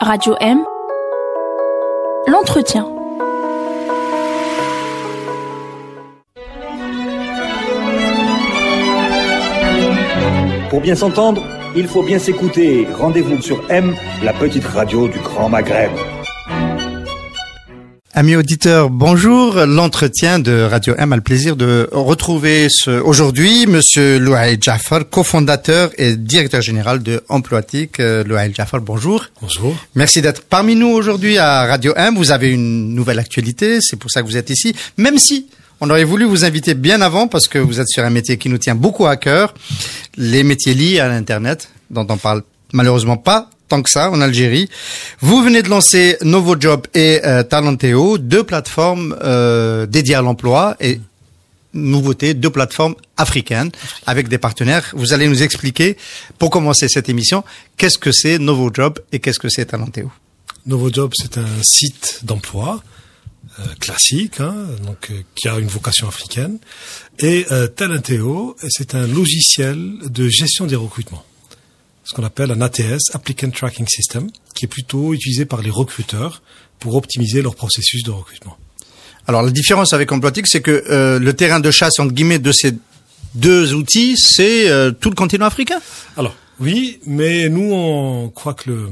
Radio M, l'entretien. Pour bien s'entendre, il faut bien s'écouter. Rendez-vous sur M, la petite radio du Grand Maghreb. Amis auditeurs, bonjour. L'entretien de Radio M a le plaisir de retrouver aujourd'hui Monsieur Louail Jafar, cofondateur et directeur général de Emploatic. Louail Jafar, bonjour. Bonjour. Merci d'être parmi nous aujourd'hui à Radio M. Vous avez une nouvelle actualité, c'est pour ça que vous êtes ici. Même si on aurait voulu vous inviter bien avant parce que vous êtes sur un métier qui nous tient beaucoup à cœur, les métiers liés à l'Internet, dont on parle malheureusement pas tant que ça en Algérie. Vous venez de lancer NovoJob et Talenteo, deux plateformes dédiées à l'emploi et nouveauté, deux plateformes africaines avec des partenaires. Vous allez nous expliquer, pour commencer cette émission, qu'est-ce que c'est NovoJob et qu'est-ce que c'est Talenteo. NovoJob, c'est un site d'emploi classique, qui a une vocation africaine. Et Talenteo, c'est un logiciel de gestion des recrutements, ce qu'on appelle un ATS, Applicant Tracking System, qui est plutôt utilisé par les recruteurs pour optimiser leur processus de recrutement. Alors, la différence avec Emploatic, c'est que le terrain de chasse, entre guillemets, de ces deux outils, c'est tout le continent africain. Alors, oui, mais nous, on croit que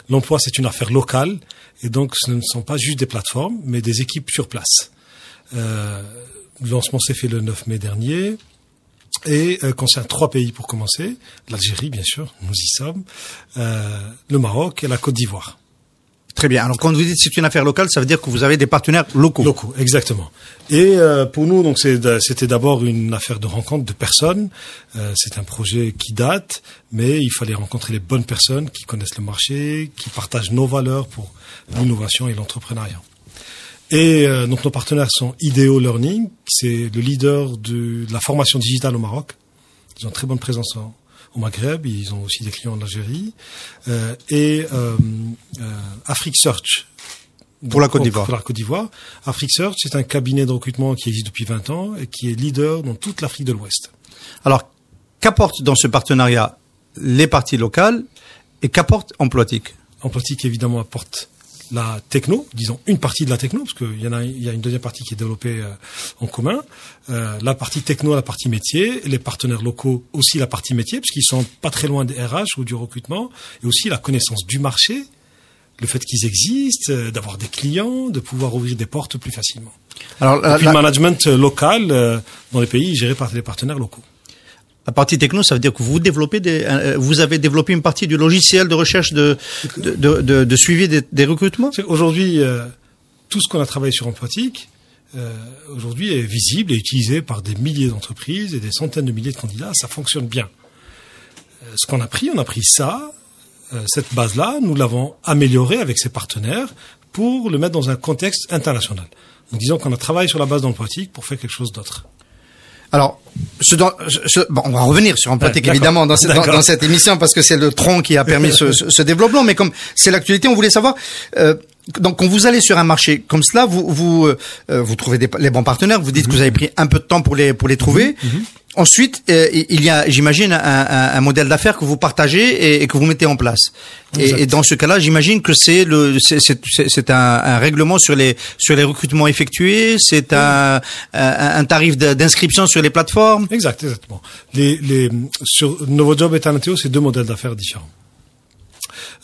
l'emploi, c'est une affaire locale, et donc ce ne sont pas juste des plateformes, mais des équipes sur place. Le lancement s'est fait le 9 mai dernier. Et concerne 3 pays pour commencer, l'Algérie bien sûr, nous y sommes, le Maroc et la Côte d'Ivoire. Très bien. Alors quand vous dites que c'est une affaire locale, ça veut dire que vous avez des partenaires locaux. Locaux, exactement. Et pour nous, donc c'était d'abord une affaire de rencontre de personnes. C'est un projet qui date, mais il fallait rencontrer les bonnes personnes qui connaissent le marché, qui partagent nos valeurs pour l'innovation et l'entrepreneuriat. Et donc nos partenaires sont IDEO Learning, c'est le leader de la formation digitale au Maroc. Ils ont une très bonne présence au Maghreb, ils ont aussi des clients en Algérie. Et Afrique Search. Pour la Côte d'Ivoire. Pour la Côte d'Ivoire. Afrique Search, c'est un cabinet de recrutement qui existe depuis 20 ans et qui est leader dans toute l'Afrique de l'Ouest. Alors, qu'apporte dans ce partenariat les parties locales et qu'apporte Emploatic? Emploatic, évidemment, apporte la techno, disons une partie de la techno, parce qu'il y a une deuxième partie qui est développée en commun. La partie techno, la partie métier, les partenaires locaux aussi la partie métier, parce qu'ils sont pas très loin des RH ou du recrutement, et aussi la connaissance du marché, le fait qu'ils existent, d'avoir des clients, de pouvoir ouvrir des portes plus facilement. Alors, et puis le management local dans les pays géré par les partenaires locaux. La partie techno, ça veut dire que vous avez développé une partie du logiciel de recherche de suivi des recrutements. Aujourd'hui, tout ce qu'on a travaillé sur Emploatic, aujourd'hui est visible et utilisé par des milliers d'entreprises et des centaines de milliers de candidats. Ça fonctionne bien. Ce qu'on a pris, cette base-là, nous l'avons améliorée avec ses partenaires pour le mettre dans un contexte international. Donc disons qu'on a travaillé sur la base d'Emploatic pour faire quelque chose d'autre. Alors, on va revenir sur Emploatic évidemment dans cette émission parce que c'est le tronc qui a permis ce développement. Mais comme c'est l'actualité, on voulait savoir. Donc, quand vous allez sur un marché comme cela, vous trouvez les bons partenaires. Vous dites que vous avez pris un peu de temps pour les trouver. Ensuite, il y a, j'imagine, un modèle d'affaires que vous partagez et que vous mettez en place. Et dans ce cas-là, j'imagine que c'est un règlement sur les recrutements effectués, c'est un tarif d'inscription sur les plateformes. Exactement. Sur NovoJob et Talenteo, c'est deux modèles d'affaires différents.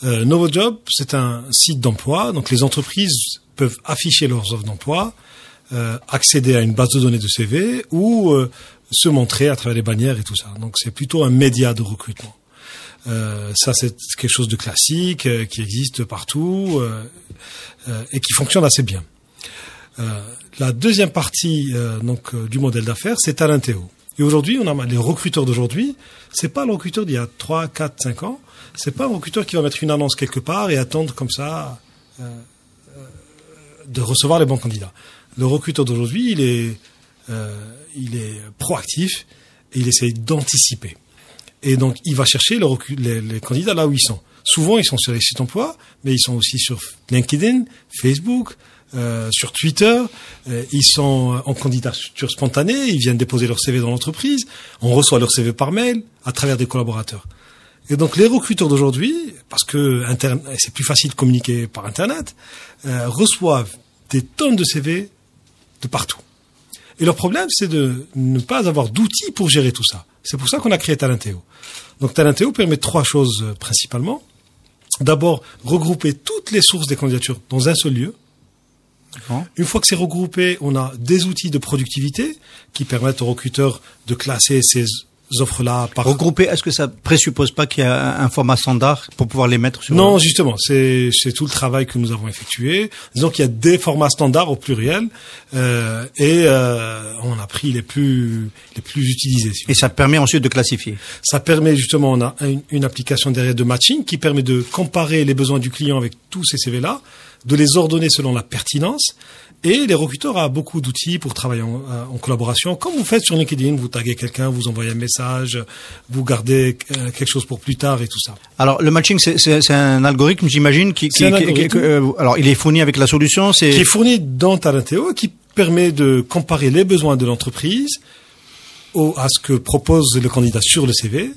NovoJob, c'est un site d'emploi, donc les entreprises peuvent afficher leurs offres d'emploi, accéder à une base de données de CV ou se montrer à travers les bannières et tout ça. Donc c'est plutôt un média de recrutement. Ça c'est quelque chose de classique qui existe partout et qui fonctionne assez bien. La deuxième partie du modèle d'affaires, c'est Talenteo. Et aujourd'hui, on a les recruteurs d'aujourd'hui, c'est pas le recruteur d'il y a 3, 4, 5 ans, c'est pas un recruteur qui va mettre une annonce quelque part et attendre comme ça de recevoir les bons candidats. Le recruteur d'aujourd'hui, il est proactif et il essaie d'anticiper. Et donc, il va chercher les candidats là où ils sont. Souvent, ils sont sur les sites d'emploi, mais ils sont aussi sur LinkedIn, Facebook, sur Twitter. Ils sont en candidature spontanée, ils viennent déposer leur CV dans l'entreprise. On reçoit leur CV par mail à travers des collaborateurs. Et donc les recruteurs d'aujourd'hui, parce que c'est plus facile de communiquer par Internet, reçoivent des tonnes de CV de partout. Et leur problème, c'est de ne pas avoir d'outils pour gérer tout ça. C'est pour ça qu'on a créé Talenteo. Donc Talenteo permet 3 choses principalement. D'abord, regrouper toutes les sources des candidatures dans un seul lieu. Une fois que c'est regroupé, on a des outils de productivité qui permettent aux recruteurs de classer ces offres-là par... Regrouper, est-ce que ça présuppose pas qu'il y a un format standard pour pouvoir les mettre sur... Non, justement, c'est tout le travail que nous avons effectué. Disons qu'il y a des formats standards au pluriel, on a pris les plus utilisés. Et ça permet ensuite de classifier. Ça permet justement, on a une application derrière de matching qui permet de comparer les besoins du client avec tous ces CV-là, de les ordonner selon la pertinence. Et les recruteurs ont beaucoup d'outils pour travailler en collaboration. Comme vous faites sur LinkedIn, vous taguez quelqu'un, vous envoyez un message, vous gardez quelque chose pour plus tard et tout ça. Alors le matching, c'est un algorithme, j'imagine, alors il est fourni avec la solution, qui est fourni dans Talenteo, qui permet de comparer les besoins de l'entreprise à ce que propose le candidat sur le CV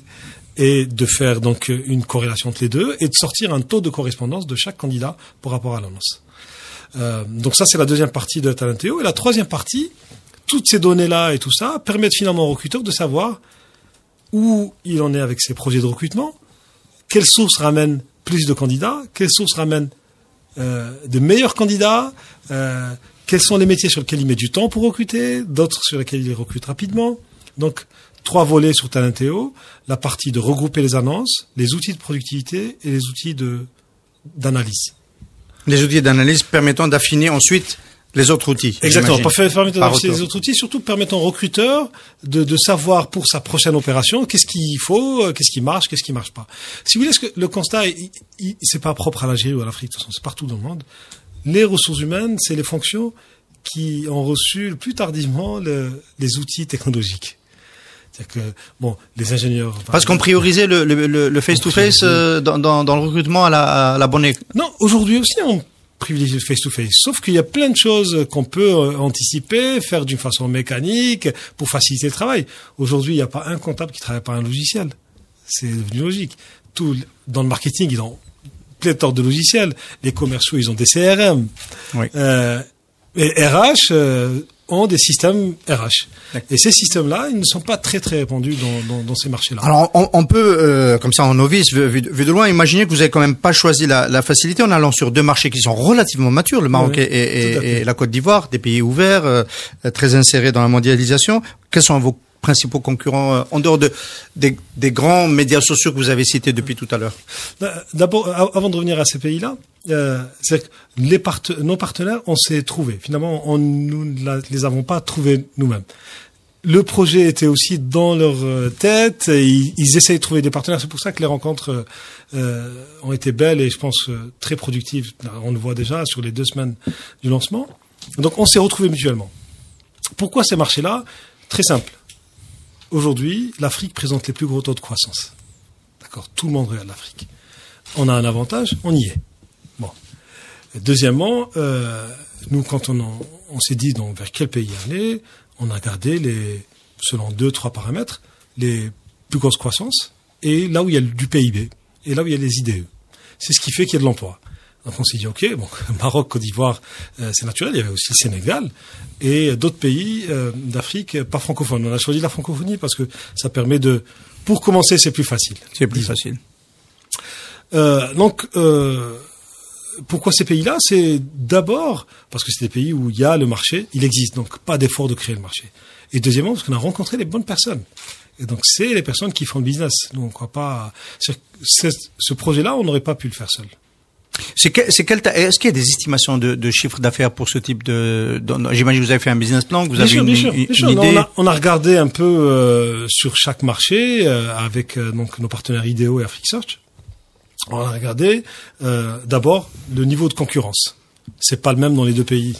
et de faire donc une corrélation entre les deux et de sortir un taux de correspondance de chaque candidat par rapport à l'annonce. Donc ça, c'est la deuxième partie de Talenteo. Et la troisième partie, toutes ces données-là et tout ça permettent finalement au recruteur de savoir où il en est avec ses projets de recrutement, quelles sources ramènent plus de candidats, quelles sources ramènent de meilleurs candidats, quels sont les métiers sur lesquels il met du temps pour recruter, d'autres sur lesquels il recrute rapidement. Donc, 3 volets sur Talenteo, la partie de regrouper les annonces, les outils de productivité et les outils d'analyse. Les outils d'analyse permettant d'affiner ensuite les autres outils. Exactement. Permettant d'affiner les autres outils, surtout permettant au recruteur de savoir pour sa prochaine opération qu'est-ce qu'il faut, qu'est-ce qui marche pas. Si vous voulez, le constat, c'est pas propre à l'Algérie ou à l'Afrique, de toute façon, c'est partout dans le monde. Les ressources humaines, c'est les fonctions qui ont reçu le plus tardivement les outils technologiques. C'est-à-dire que, les ingénieurs... Parce qu'on priorisait le face-to-face dans le recrutement à la bonne... Non, aujourd'hui aussi, on privilégie le face-to-face. Sauf qu'il y a plein de choses qu'on peut anticiper, faire d'une façon mécanique, pour faciliter le travail. Aujourd'hui, il n'y a pas un comptable qui travaille par un logiciel. C'est devenu logique. Dans le marketing, ils ont pléthore de logiciels. Les commerciaux, ils ont des CRM. Oui. Et RH... ont des systèmes RH. Et ces systèmes-là, ils ne sont pas très très répandus dans ces marchés-là. Alors on peut, comme ça en novice, vu de loin, imaginer que vous avez quand même pas choisi la facilité en allant sur 2 marchés qui sont relativement matures, le Maroc et la Côte d'Ivoire, des pays ouverts, très insérés dans la mondialisation. Quels sont vos principaux concurrents en dehors des grands médias sociaux que vous avez cités depuis tout à l'heure? D'abord, avant de revenir à ces pays-là, c'est que nos partenaires, on s'est trouvés. Finalement, nous ne les avons pas trouvés nous-mêmes. Le projet était aussi dans leur tête. Et ils essayaient de trouver des partenaires. C'est pour ça que les rencontres ont été belles et je pense très productives. On le voit déjà sur les 2 semaines du lancement. Donc, on s'est retrouvés mutuellement. Pourquoi ces marchés-là? Très simple. Aujourd'hui, l'Afrique présente les plus gros taux de croissance. D'accord? Tout le monde regarde l'Afrique. On a un avantage, on y est. Bon. Deuxièmement, nous, quand on s'est dit donc vers quel pays aller, on a regardé selon 2-3 paramètres, les plus grosses croissances et là où il y a du PIB et là où il y a les IDE. C'est ce qui fait qu'il y a de l'emploi. Donc on s'est dit, ok, Maroc, Côte d'Ivoire, c'est naturel. Il y avait aussi le Sénégal et d'autres pays d'Afrique pas francophones. On a choisi la francophonie parce que ça permet pour commencer, c'est plus facile. C'est plus facile. Donc, pourquoi ces pays-là? C'est d'abord parce que c'est des pays où il y a le marché, il existe, donc pas d'effort de créer le marché. Et deuxièmement, parce qu'on a rencontré les bonnes personnes. Et donc, c'est les personnes qui font le business. Nous, on croit pas... Ce projet-là, on n'aurait pas pu le faire seul. Est-ce qu'il y a des estimations de chiffre d'affaires pour ce type j'imagine que vous avez fait un business plan, que vous avez une idée. On a regardé un peu sur chaque marché avec donc nos partenaires IDEO et AfriqueSearch. On a regardé d'abord le niveau de concurrence. C'est pas le même dans les 2 pays.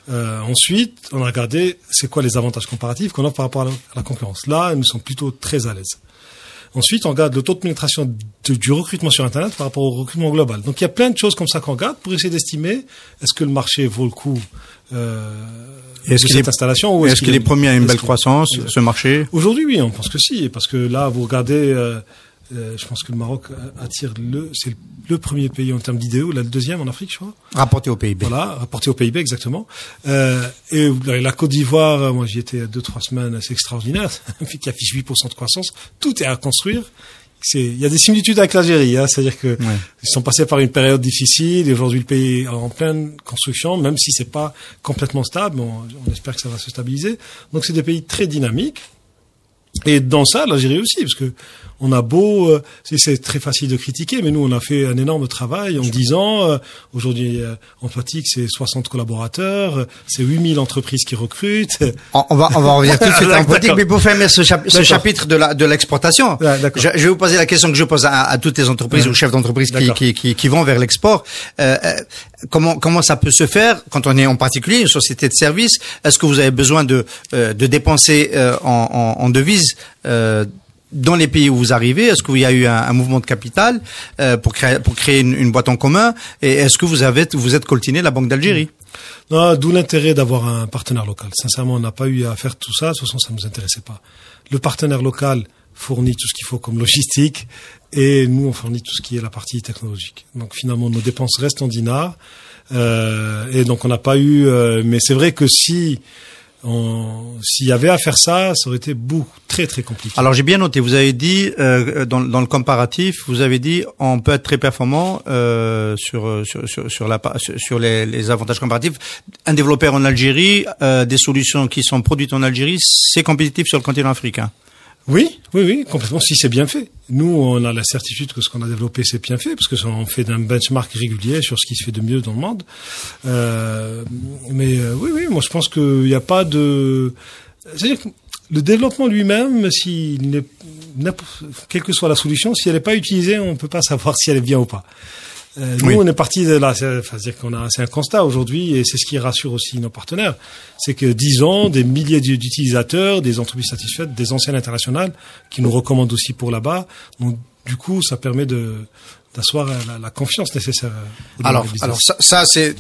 Ensuite, on a regardé c'est quoi les avantages comparatifs qu'on a par rapport à la concurrence. Là, nous sommes plutôt très à l'aise. Ensuite, on regarde le taux de pénétration du recrutement sur Internet par rapport au recrutement global. Donc, il y a plein de choses comme ça qu'on regarde pour essayer d'estimer est-ce que le marché vaut le coup de cette installation ou est-ce qu'il est promis à une belle croissance, ce marché? Aujourd'hui, oui, on pense que si. Parce que là, vous regardez Je pense que le Maroc attire c'est le premier pays en termes d'idéaux, là, le deuxième en Afrique, je crois. Rapporté au PIB. Voilà, rapporté au PIB, exactement. Et la Côte d'Ivoire, moi j'y étais 2-3 semaines, c'est extraordinaire, qui affiche 8% de croissance. Tout est à construire. Il y a des similitudes avec l'Algérie, hein, c'est-à-dire que ils sont passés par une période difficile et aujourd'hui le pays est en pleine construction, même si c'est pas complètement stable, on espère que ça va se stabiliser. Donc c'est des pays très dynamiques. Et dans ça, l'Algérie aussi, parce que on a beau, c'est très facile de critiquer, mais nous on a fait un énorme travail en 10 ans. Aujourd'hui, en pratique, c'est 60 collaborateurs, c'est 8000 entreprises qui recrutent. On va revenir tout de suite en politique, mais pour faire ce chapitre de l'exportation, je vais vous poser la question que je pose à toutes les entreprises ou chefs d'entreprise qui vont vers l'export. Comment ça peut se faire quand on est en particulier une société de services? Est-ce que vous avez besoin de dépenser en devises dans les pays où vous arrivez? Est-ce qu'il y a eu un mouvement de capital pour créer une boîte en commun? Et est-ce que vous êtes coltiné la Banque d'Algérie? Non, d'où l'intérêt d'avoir un partenaire local. Sincèrement, on n'a pas eu à faire tout ça. De toute façon, ça nous intéressait pas. Le partenaire local fournit tout ce qu'il faut comme logistique et nous, on fournit tout ce qui est la partie technologique. Donc finalement, nos dépenses restent en dinars. Et donc, on n'a pas eu... mais c'est vrai que s'il y avait à faire ça, ça aurait été très très compliqué. Alors j'ai bien noté, vous avez dit dans le comparatif, vous avez dit on peut être très performant sur les avantages comparatifs. Un développeur en Algérie, des solutions qui sont produites en Algérie, c'est compétitif sur le continent africain. Oui, complètement, si c'est bien fait. Nous, on a la certitude que ce qu'on a développé, c'est bien fait, parce que on fait un benchmark régulier sur ce qui se fait de mieux dans le monde. Oui, moi je pense qu'il n'y a pas de... C'est-à-dire que le développement lui-même, quelle que soit la solution, si elle n'est pas utilisée, on ne peut pas savoir si elle est bien ou pas. Nous, on est parti de là, c'est-à-dire c'est un constat aujourd'hui, et c'est ce qui rassure aussi nos partenaires, c'est que 10 ans, des milliers d'utilisateurs, des entreprises satisfaites, des anciennes internationales, qui nous recommandent aussi pour là-bas. Donc, du coup, ça permet d'asseoir la confiance nécessaire. Alors ça c'est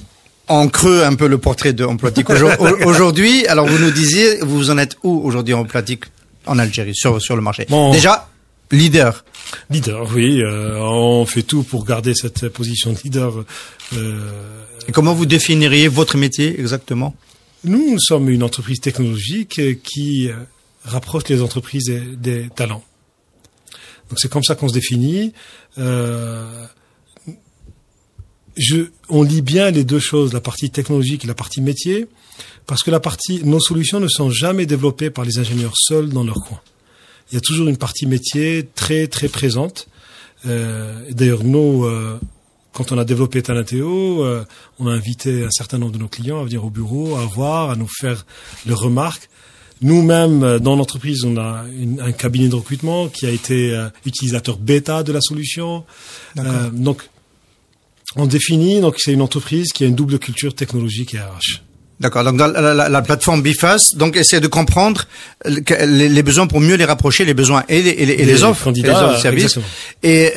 en creux un peu le portrait de Emploatic aujourd'hui. Alors, vous nous disiez, vous en êtes où aujourd'hui en Emploatic en Algérie, sur le marché? Déjà, leader, oui. On fait tout pour garder cette position de leader. Et comment vous définiriez votre métier exactement? Nous sommes une entreprise technologique qui rapproche les entreprises des talents. Donc c'est comme ça qu'on se définit. On lie bien les deux choses, la partie technologique et la partie métier, parce que nos solutions ne sont jamais développées par les ingénieurs seuls dans leur coin. Il y a toujours une partie métier très très présente. D'ailleurs, nous, quand on a développé Talenteo, on a invité un certain nombre de nos clients à venir au bureau, à voir, à nous faire leurs remarques. Nous-mêmes, dans l'entreprise, on a un cabinet de recrutement qui a été utilisateur bêta de la solution. Donc, on définit, c'est une entreprise qui a une double culture technologique et RH. D'accord. Donc dans la plateforme BeFast, donc essayer de comprendre les besoins pour mieux les rapprocher, les besoins et les offres, candidats, les offres de services. Exactement. Et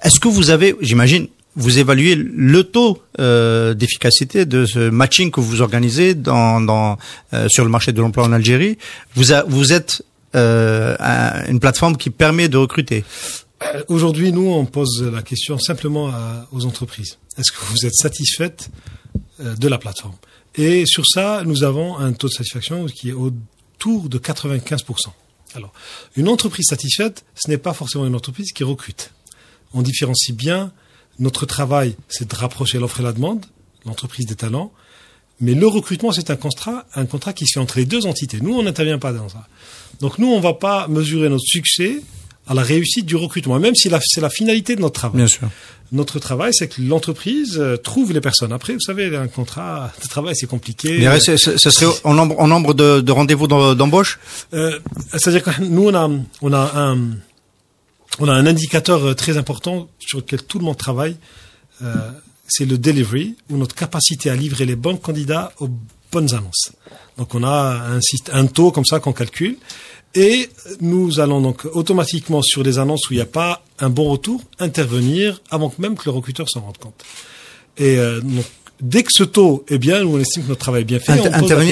est-ce que vous avez, j'imagine, vous évaluez le taux d'efficacité de ce matching que vous organisez sur le marché de l'emploi en Algérie? Vous êtes une plateforme qui permet de recruter. Aujourd'hui, nous, on pose la question simplement aux entreprises. Est-ce que vous êtes satisfaites de la plateforme? Et sur ça, nous avons un taux de satisfaction qui est autour de 95%. Alors, une entreprise satisfaite, ce n'est pas forcément une entreprise qui recrute. On différencie bien. Notre travail, c'est de rapprocher l'offre et la demande, l'entreprise des talents. Mais le recrutement, c'est un contrat qui se fait entre les deux entités. Nous, on n'intervient pas dans ça. Donc, nous, on va pas mesurer notre succès à la réussite du recrutement, même si c'est la finalité de notre travail. Bien sûr. Notre travail, c'est que l'entreprise trouve les personnes. Après, vous savez, un contrat de travail, c'est compliqué. Ce serait en nombre de rendez-vous d'embauche? C'est-à-dire que nous, on a un indicateur très important sur lequel tout le monde travaille. C'est le delivery, ou notre capacité à livrer les bons candidats aux bonnes annonces. Donc, on a un taux comme ça qu'on calcule. Et nous allons donc automatiquement sur des annonces où il n'y a pas un bon retour intervenir avant même que le recruteur s'en rende compte. Et donc dès que ce taux est bien, on estime que notre travail est bien fait.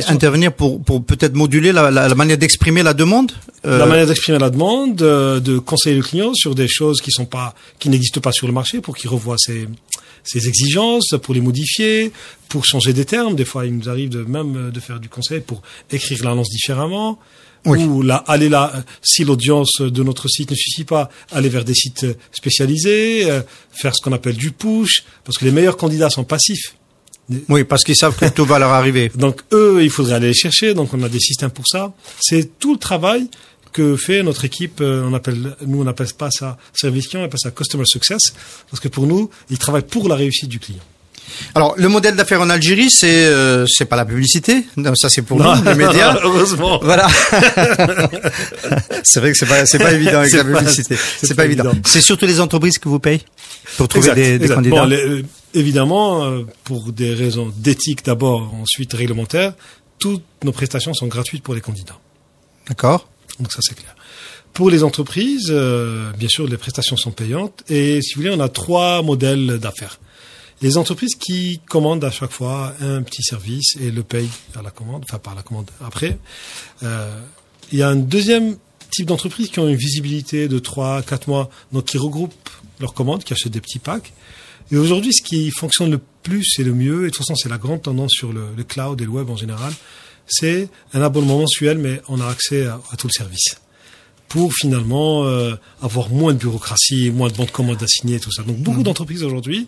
Intervenir pour peut-être moduler la manière d'exprimer la demande. La manière d'exprimer la demande, de conseiller le client sur des choses qui n'existent pas sur le marché, pour qu'il revoie ses exigences, pour les modifier, pour changer des termes. Des fois, il nous arrive de faire du conseil pour écrire l'annonce différemment. Oui. Ou si l'audience de notre site ne suffit pas, aller vers des sites spécialisés, faire ce qu'on appelle du push, parce que les meilleurs candidats sont passifs. Oui, parce qu'ils savent que tout va leur arriver. Donc eux, il faudrait aller les chercher. Donc on a des systèmes pour ça. C'est tout le travail que fait notre équipe. On appelle pas ça service client, on appelle ça customer success, parce que pour nous, ils travaillent pour la réussite du client. Alors, le modèle d'affaires en Algérie, c'est pas la publicité. Non, ça c'est pour nous, les médias. Heureusement. Voilà. C'est vrai que c'est pas évident avec la publicité. C'est pas évident. C'est surtout les entreprises que vous payez pour trouver des candidats. Bon, évidemment, pour des raisons d'éthique d'abord, ensuite réglementaires, toutes nos prestations sont gratuites pour les candidats. D'accord. Donc ça c'est clair. Pour les entreprises, bien sûr, les prestations sont payantes. Et si vous voulez, on a 3 modèles d'affaires. Les entreprises qui commandent à chaque fois un petit service et le payent par la commande après. Il y a un deuxième type d'entreprises qui ont une visibilité de 3-4 mois, donc qui regroupent leurs commandes, qui achètent des petits packs. Et aujourd'hui, ce qui fonctionne le plus et le mieux, et de toute façon c'est la grande tendance sur le cloud et le web en général, c'est un abonnement mensuel, mais on a accès à tout le service. Pour finalement avoir moins de bureaucratie, moins de bons de commandes à signer, tout ça. Donc beaucoup d'entreprises aujourd'hui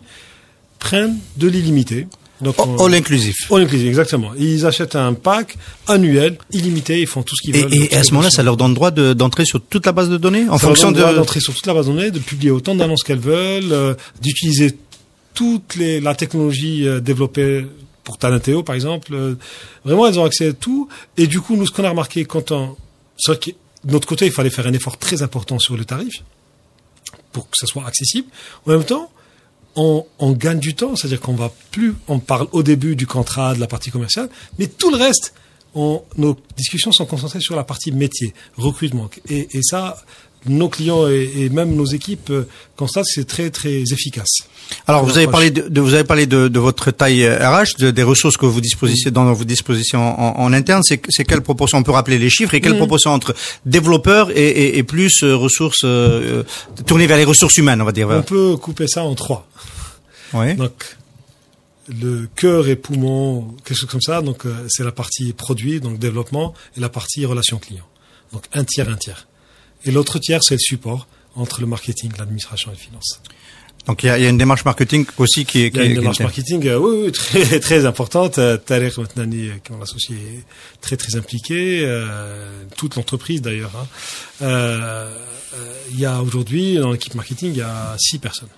prennent de l'illimité. Donc all inclusif. All inclusif, exactement. Ils achètent un pack annuel, illimité, ils font tout ce qu'ils veulent. Et à ce moment-là, ça leur donne droit d'entrer sur toute la base de données en fonction d'entrer sur toute la base de données, de publier autant d'annonces qu'elles veulent, d'utiliser la technologie développée pour Talenteo, par exemple. Vraiment, elles ont accès à tout. Et du coup, nous, ce qu'on a remarqué c'est vrai que de notre côté, il fallait faire un effort très important sur le tarif pour que ça soit accessible. En même temps, on gagne du temps, c'est-à-dire on parle au début du contrat, de la partie commerciale, mais tout le reste, nos discussions sont concentrées sur la partie métier, recrutement. Et ça, nos clients et même nos équipes constatent que c'est très, très efficace. Alors, vous avez parlé de votre taille RH, des ressources que vous disposez dans vos dispositions en interne. C'est quelle proportion? On peut rappeler les chiffres et quelle proportion entre développeurs et plus ressources tournées vers les ressources humaines, on va dire. On peut couper ça en 3. Oui. Donc, le cœur et poumon, quelque chose comme ça. Donc, c'est la partie produit, donc développement, et la partie relation client. Donc, un tiers. Et l'autre tiers, c'est le support entre le marketing, l'administration et les finances. Donc il y a une démarche marketing aussi qui est... Il y a une démarche marketing, oui, très, très importante. Tarek Matnani, qui est mon associé, est très, très impliqué. Toute l'entreprise d'ailleurs. Il y a aujourd'hui, dans l'équipe marketing, il y a 6 personnes.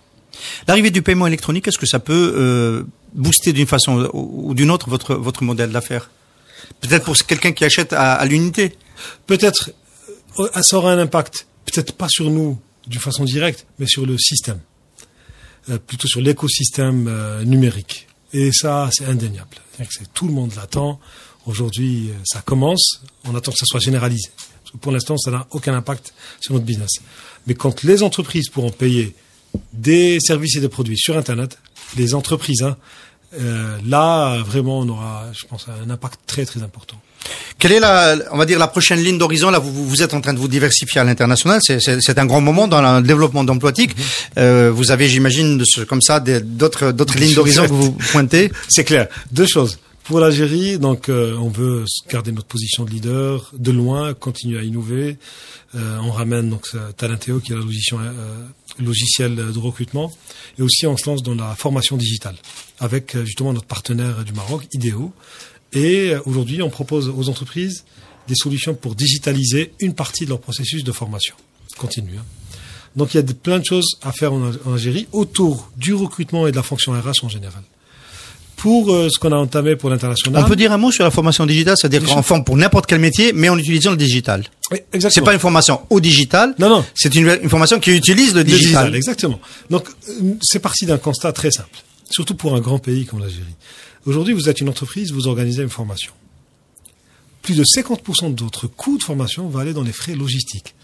L'arrivée du paiement électronique, est-ce que ça peut booster d'une façon ou d'une autre votre modèle d'affaires? Peut-être pour quelqu'un qui achète à l'unité. Peut-être, ça aura un impact, peut-être pas sur nous d'une façon directe, mais sur le système. Plutôt sur l'écosystème numérique. Et ça, c'est indéniable. Tout le monde l'attend. Aujourd'hui, ça commence. On attend que ça soit généralisé. Parce que pour l'instant, ça n'a aucun impact sur notre business. Mais quand les entreprises pourront payer des services et des produits sur Internet, les entreprises, là, vraiment, on aura, je pense, un impact très, très important. Quelle est on va dire, la prochaine ligne d'horizon? Là, vous êtes en train de vous diversifier à l'international. C'est un grand moment dans le développement d'Emploitic. Vous avez, j'imagine, comme ça, d'autres lignes d'horizon que vous pointez. C'est clair. 2 choses. Pour l'Algérie, donc, on veut garder notre position de leader de loin, continuer à innover. On ramène donc Talenteo, qui est le logiciel de recrutement, et aussi on se lance dans la formation digitale avec justement notre partenaire du Maroc, IDEO. Et aujourd'hui, on propose aux entreprises des solutions pour digitaliser une partie de leur processus de formation continue. Donc, il y a plein de choses à faire en Algérie autour du recrutement et de la fonction RH en général. Pour ce qu'on a entamé pour l'international... On peut dire un mot sur la formation digitale, c'est-à-dire qu'on forme pour n'importe quel métier, mais en utilisant le digital. Oui, exactement. C'est pas une formation au digital. Non. C'est une formation qui utilise le digital. Exactement. Donc, c'est parti d'un constat très simple. Surtout pour un grand pays comme l'Algérie. Aujourd'hui, vous êtes une entreprise, vous organisez une formation. Plus de 50% de votre coût de formation va aller dans les frais logistiques.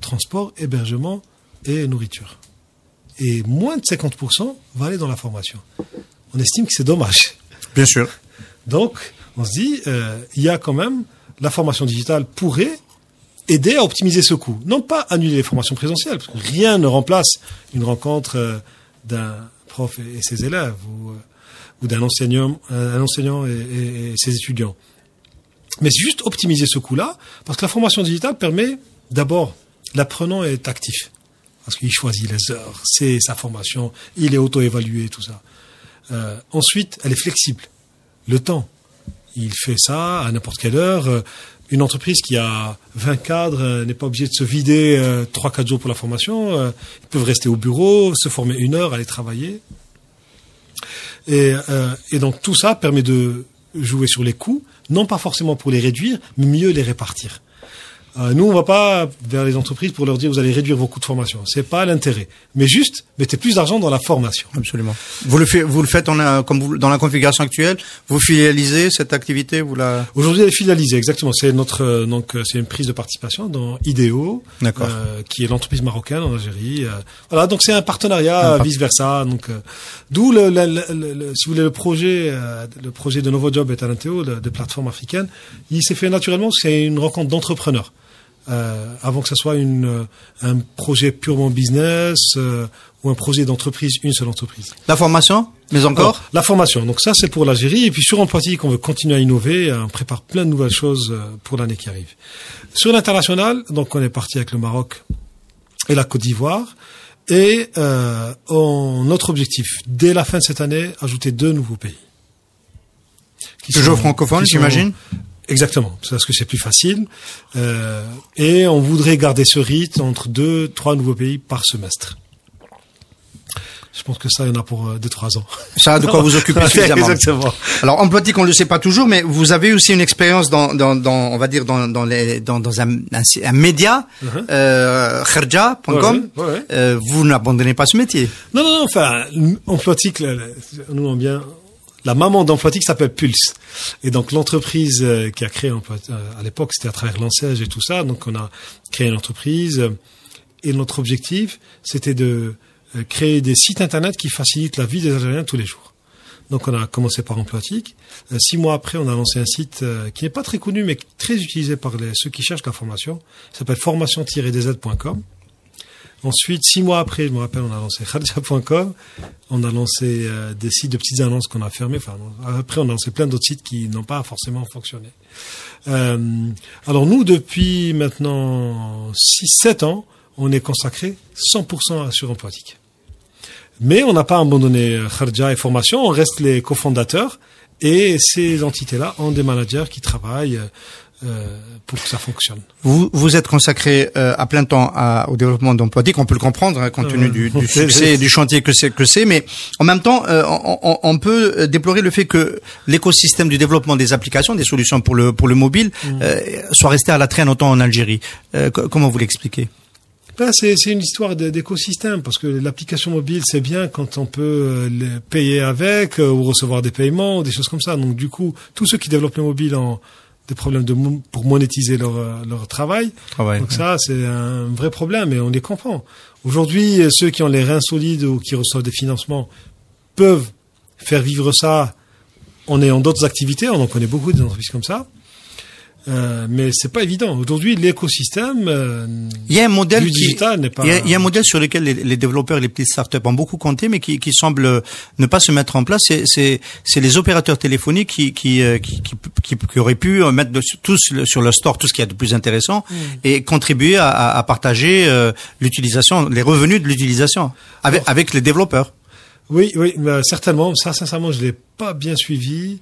Transport, hébergement et nourriture. Et moins de 50% va aller dans la formation. On estime que c'est dommage. Bien sûr. Donc, on se dit, il y a quand même, la formation digitale pourrait aider à optimiser ce coût. Non pas annuler les formations présentielles, parce que rien ne remplace une rencontre d'un prof et ses élèves, ou d'un enseignant, un enseignant et ses étudiants. Mais c'est juste optimiser ce coût-là, parce que la formation digitale permet, d'abord, l'apprenant est actif. Parce qu'il choisit les heures, c'est sa formation, il est auto-évalué, tout ça. Ensuite, elle est flexible. Le temps. Il fait ça à n'importe quelle heure. Une entreprise qui a 20 cadres n'est pas obligée de se vider 3-4 jours pour la formation. Ils peuvent rester au bureau, se former 1 heure, aller travailler. Et donc tout ça permet de jouer sur les coûts, non pas forcément pour les réduire, mais mieux les répartir. Nous, on va pas vers les entreprises pour leur dire vous allez réduire vos coûts de formation. C'est pas l'intérêt. Mais juste, mettez plus d'argent dans la formation. Absolument. Vous le faites comme dans la configuration actuelle. Vous filialisez cette activité, Aujourd'hui, elle est filialisée, exactement. C'est c'est une prise de participation dans IDEO, qui est l'entreprise marocaine en Algérie. Voilà, donc c'est un partenariat vice versa. Donc, d'où si vous voulez le projet de Novojob et Talenteo, de plateforme africaine, il s'est fait naturellement. C'est une rencontre d'entrepreneurs. Avant que ça soit un projet purement business ou un projet d'entreprise, une seule entreprise. La formation, mais encore alors, la formation, donc ça c'est pour l'Algérie. Et puis sur Emploitique, on veut continuer à innover, on prépare plein de nouvelles choses pour l'année qui arrive. Sur l'international, donc on est parti avec le Maroc et la Côte d'Ivoire. Et notre objectif, dès la fin de cette année, ajouter 2 nouveaux pays. Toujours francophones, j'imagine. Exactement, parce que c'est plus facile. Et on voudrait garder ce rythme entre 2-3 nouveaux pays par semestre. Je pense que ça, il y en a pour 2-3 ans. Ça a de quoi vous occuper suffisamment. Exactement. Alors, Emploitique, on ne le sait pas toujours, mais vous avez aussi une expérience on va dire, dans un média, kharja.com. Ouais. Vous n'abandonnez pas ce métier. Non, enfin, Emploitique, nous on bien. La maman d'Emploitique s'appelle Pulse. Et donc, l'entreprise qui a créé à l'époque, c'était à travers l'ANSEJ et tout ça. Donc, on a créé une entreprise. Et notre objectif, c'était de créer des sites Internet qui facilitent la vie des Algériens tous les jours. Donc, on a commencé par Emploitique. 6 mois après, on a lancé un site qui n'est pas très connu, mais très utilisé par ceux qui cherchent la formation. Il s'appelle formation-dz.com. Ensuite, 6 mois après, je me rappelle, on a lancé kharja.com, on a lancé des sites de petites annonces qu'on a fermés. Enfin, après, on a lancé plein d'autres sites qui n'ont pas forcément fonctionné. Alors nous, depuis maintenant 6-7 ans, on est consacré 100% sur Emploitique. Mais on n'a pas abandonné Kharja et formation, on reste les cofondateurs et ces entités-là ont des managers qui travaillent pour que ça fonctionne. Vous êtes consacré à plein temps au développement d'Emploitique, on peut le comprendre compte tenu du succès et du chantier que c'est, mais en même temps on peut déplorer le fait que l'écosystème du développement des applications, des solutions pour le mobile soit resté à la traîne autant en Algérie. Comment vous l'expliquez? C'est une histoire d'écosystème, parce que l'application mobile, c'est bien quand on peut payer avec ou recevoir des paiements ou des choses comme ça. Donc du coup, tous ceux qui développent le mobile ont des problèmes pour monétiser leur travail. Donc ça, c'est un vrai problème et on les comprend. Aujourd'hui, ceux qui ont les reins solides ou qui reçoivent des financements peuvent faire vivre ça en ayant d'autres activités. On en connaît beaucoup des entreprises comme ça. Mais c'est pas évident. Aujourd'hui, l'écosystème du digital n'est pas... Il y a un modèle sur lequel les développeurs et les petites startups ont beaucoup compté, mais qui semble ne pas se mettre en place. C'est les opérateurs téléphoniques qui auraient pu mettre tous sur le store tout ce qu'il y a de plus intéressant et contribuer à partager l'utilisation, les revenus de l'utilisation avec les développeurs. Oui, certainement. Ça, sincèrement, je l'ai pas bien suivi.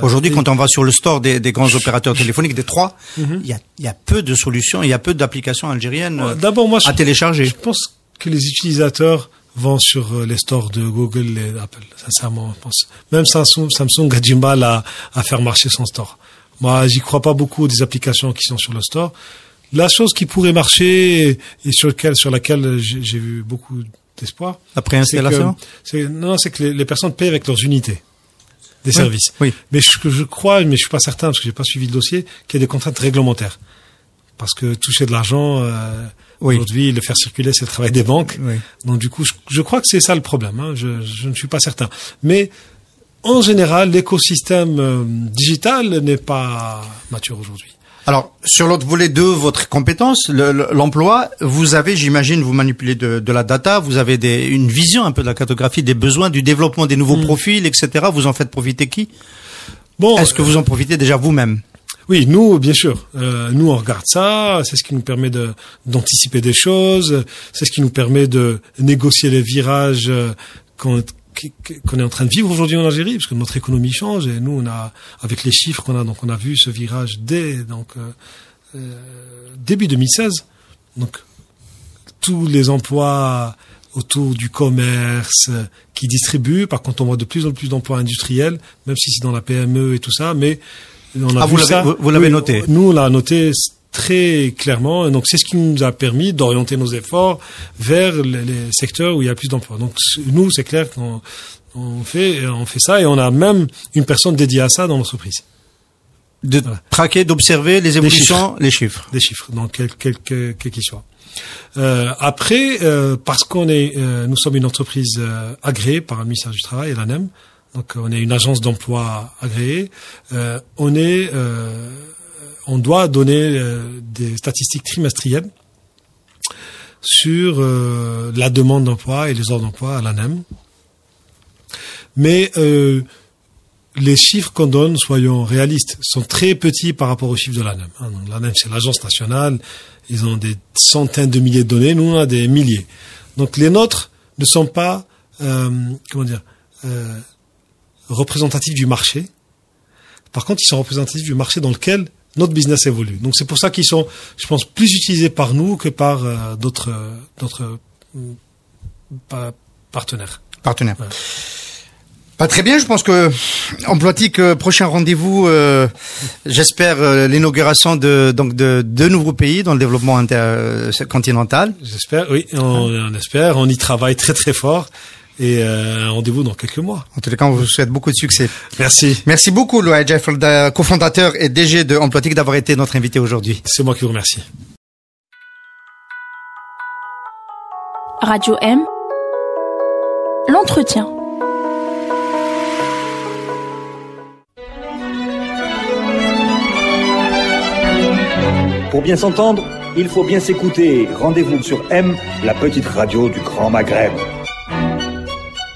Aujourd'hui, quand on va sur le store des grands opérateurs téléphoniques, des 3, il y a peu de solutions, il y a peu d'applications algériennes à télécharger. Je pense que les utilisateurs vont sur les stores de Google et Apple. Sincèrement, je pense. Même Samsung a du mal à faire marcher son store. Moi, j'y crois pas beaucoup des applications qui sont sur le store. La chose qui pourrait marcher et sur laquelle j'ai vu beaucoup d'espoir. La préinstallation? C'est que les personnes payent avec leurs unités des services. Oui. Mais je crois, mais je suis pas certain parce que j'ai pas suivi le dossier, qu'il y a des contraintes réglementaires. Parce que toucher de l'argent, aujourd'hui, le faire circuler, c'est le travail des banques. Oui. Donc du coup, je crois que c'est ça le problème. Je ne suis pas certain. Mais en général, l'écosystème digital n'est pas mature aujourd'hui. Alors, sur l'autre volet de votre compétence, l'emploi, vous avez, j'imagine, vous manipulez de la data, vous avez une vision un peu de la cartographie des besoins, du développement des nouveaux profils, etc. Vous en faites profiter qui? Bon, est-ce que vous en profitez déjà vous-même? Oui, nous, bien sûr. Nous, on regarde ça. C'est ce qui nous permet d'anticiper des choses. C'est ce qui nous permet de négocier les virages qu'on est en train de vivre aujourd'hui en Algérie, parce que notre économie change. Et nous, avec les chiffres qu'on a, donc on a vu ce virage dès début 2016. Donc, tous les emplois autour du commerce qui distribuent. Par contre, on voit de plus en plus d'emplois industriels, même si c'est dans la PME et tout ça, mais on a vu ça. Vous l'avez noté. Nous, on l'a noté très clairement. Et donc, c'est ce qui nous a permis d'orienter nos efforts vers les secteurs où il y a plus d'emplois. Donc, nous, c'est clair qu'on fait ça, et on a même une personne dédiée à ça dans l'entreprise. Traquer, d'observer les évolutions, les chiffres. Des chiffres, donc quel qu'ils soient. Après, parce nous sommes une entreprise agréée par le ministère du Travail et l'ANEM, donc on est une agence d'emploi agréée, on doit donner des statistiques trimestrielles sur la demande d'emploi et les ordres d'emploi à l'ANEM. Mais les chiffres qu'on donne, soyons réalistes, sont très petits par rapport aux chiffres de l'ANEM. L'ANEM, c'est l'agence nationale. Ils ont des centaines de milliers de données. Nous, on a des milliers. Donc, les nôtres ne sont pas, représentatifs du marché. Par contre, ils sont représentatifs du marché dans lequel notre business évolue. Donc, c'est pour ça qu'ils sont, je pense, plus utilisés par nous que par d'autres partenaires. Ouais. Pas très bien, je pense que Emploitique, prochain rendez-vous, j'espère l'inauguration de deux nouveaux pays dans le développement continental. J'espère, oui, on espère, on y travaille très très fort, et un rendez-vous dans quelques mois. En tous les cas, on vous souhaite beaucoup de succès. Merci. Merci beaucoup, Louaï Jaifel, cofondateur et DG de Emploitique, d'avoir été notre invité aujourd'hui. C'est moi qui vous remercie. Radio M, l'entretien. Pour bien s'entendre, il faut bien s'écouter. Rendez-vous sur M, la petite radio du Grand Maghreb.